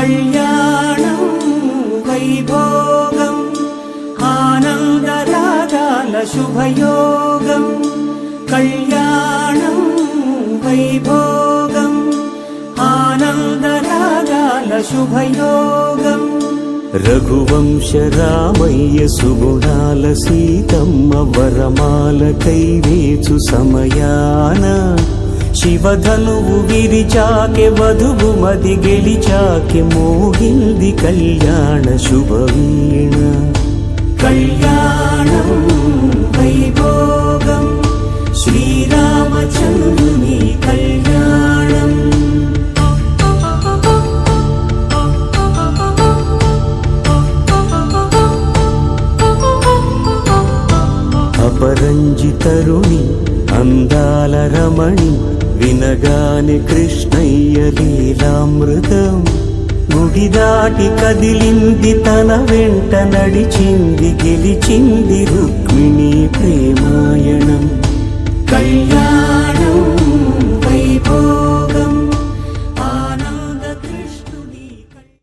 కళ్యాణం వైభోగం ఆనందరాగాల శుభయోగం కళ్యాణం వైభోగం ఆనందరాగాల శుభయోగం రఘువంశ రామయ్య సుగుణాల సీతమ్మ వరమాల కైవేచు సమయాన శివధనువు విరిచాకె వధువు మది గెలిచాకె మోగింది కళ్యాణ శుభవీణ కళ్యాణం వైభోగం శ్రీరామచంద్రుని కళ్యాణం అపరంజి తరుణి అందాల రమణి వినగాని కృష్ణయ్య లీలామృతం గుడి దాటి కదిలింది తన వెంట నడిచింది గెలిచింది రుక్మిణీ ప్రేమాయణం కళ్యాణ